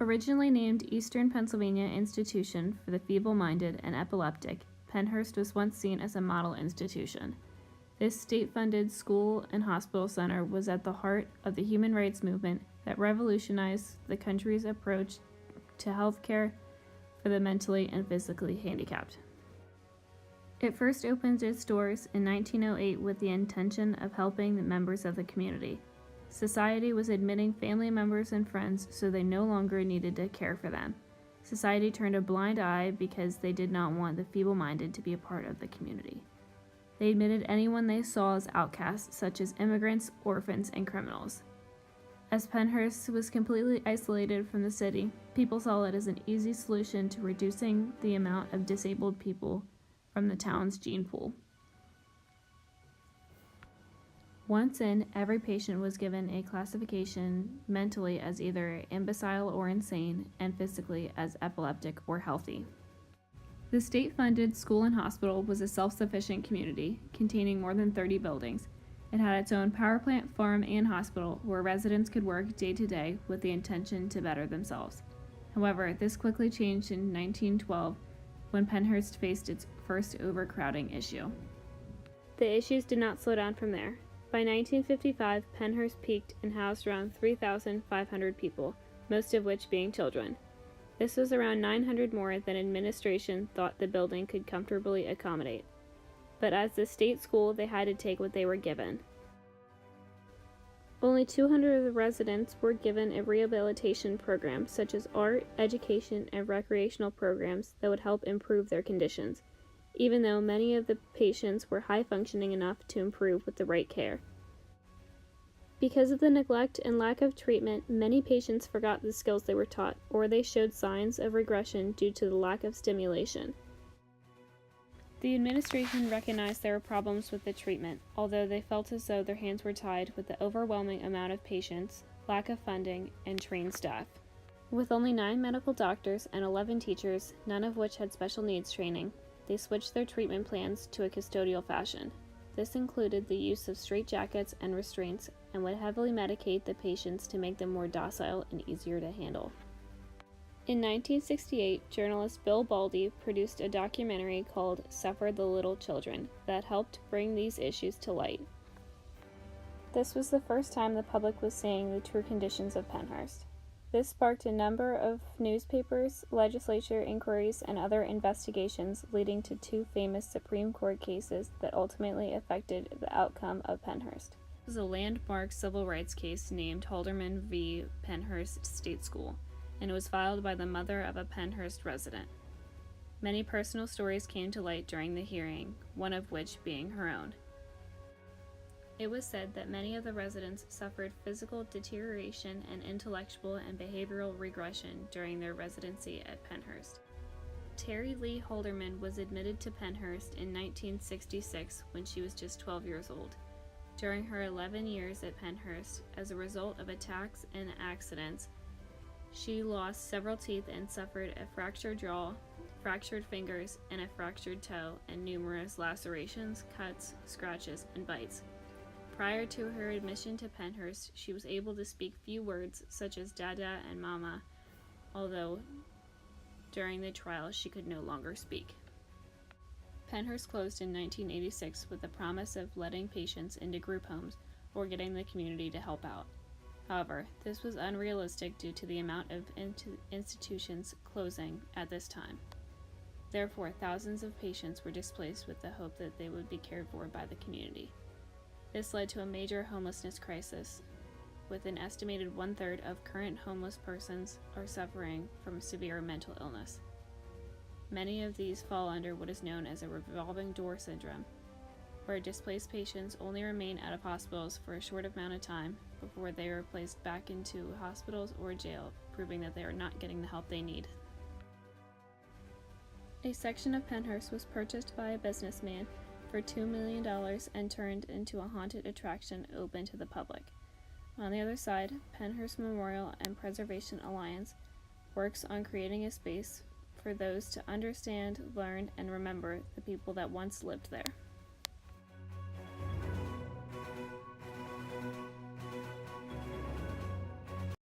Originally named Eastern Pennsylvania Institution for the Feeble-Minded and Epileptic, Pennhurst was once seen as a model institution. This state-funded school and hospital center was at the heart of the human rights movement that revolutionized the country's approach to health care for the mentally and physically handicapped. It first opened its doors in 1908 with the intention of helping the members of the community. Society was admitting family members and friends so they no longer needed to care for them. Society turned a blind eye because they did not want the feeble-minded to be a part of the community. They admitted anyone they saw as outcasts, such as immigrants, orphans, and criminals. As Pennhurst was completely isolated from the city, people saw it as an easy solution to reducing the amount of disabled people from the town's gene pool. Once in, every patient was given a classification mentally as either imbecile or insane, and physically as epileptic or healthy. The state-funded school and hospital was a self-sufficient community, containing more than 30 buildings. It had its own power plant, farm, and hospital, where residents could work day to day with the intention to better themselves. However, this quickly changed in 1912, when Pennhurst faced its first overcrowding issue. The issues did not slow down from there. By 1955, Pennhurst peaked and housed around 3,500 people, most of which being children. This was around 900 more than administration thought the building could comfortably accommodate. But as the state school, they had to take what they were given. Only 200 of the residents were given a rehabilitation program, such as art, education, and recreational programs that would help improve their conditions, even though many of the patients were high-functioning enough to improve with the right care. Because of the neglect and lack of treatment, many patients forgot the skills they were taught, or they showed signs of regression due to the lack of stimulation. The administration recognized there were problems with the treatment, although they felt as though their hands were tied with the overwhelming amount of patients, lack of funding, and trained staff. With only 9 medical doctors and 11 teachers, none of which had special needs training, they switched their treatment plans to a custodial fashion. This included the use of straitjackets and restraints, and would heavily medicate the patients to make them more docile and easier to handle. In 1968, journalist Bill Baldy produced a documentary called Suffer the Little Children that helped bring these issues to light. This was the first time the public was seeing the true conditions of Pennhurst. This sparked a number of newspapers, legislature inquiries, and other investigations, leading to 2 famous Supreme Court cases that ultimately affected the outcome of Pennhurst. It was a landmark civil rights case named Halderman v. Pennhurst State School, and it was filed by the mother of a Pennhurst resident. Many personal stories came to light during the hearing, one of which being her own. It was said that many of the residents suffered physical deterioration and intellectual and behavioral regression during their residency at Pennhurst. Terry Lee Halderman was admitted to Pennhurst in 1966 when she was just 12 years old. During her 11 years at Pennhurst, as a result of attacks and accidents, she lost several teeth and suffered a fractured jaw, fractured fingers, and a fractured toe, and numerous lacerations, cuts, scratches, and bites. Prior to her admission to Pennhurst, she was able to speak few words such as Dada and Mama, although during the trial she could no longer speak. Pennhurst closed in 1986 with the promise of letting patients into group homes or getting the community to help out. However, this was unrealistic due to the amount of institutions closing at this time. Therefore, thousands of patients were displaced with the hope that they would be cared for by the community. This led to a major homelessness crisis, with an estimated 1/3 of current homeless persons are suffering from severe mental illness. Many of these fall under what is known as a revolving door syndrome, where displaced patients only remain out of hospitals for a short amount of time before they are placed back into hospitals or jail, proving that they are not getting the help they need. A section of Pennhurst was purchased by a businessman for $2 million and turned into a haunted attraction open to the public. On the other side, Pennhurst Memorial and Preservation Alliance works on creating a space for those to understand, learn, and remember the people that once lived there.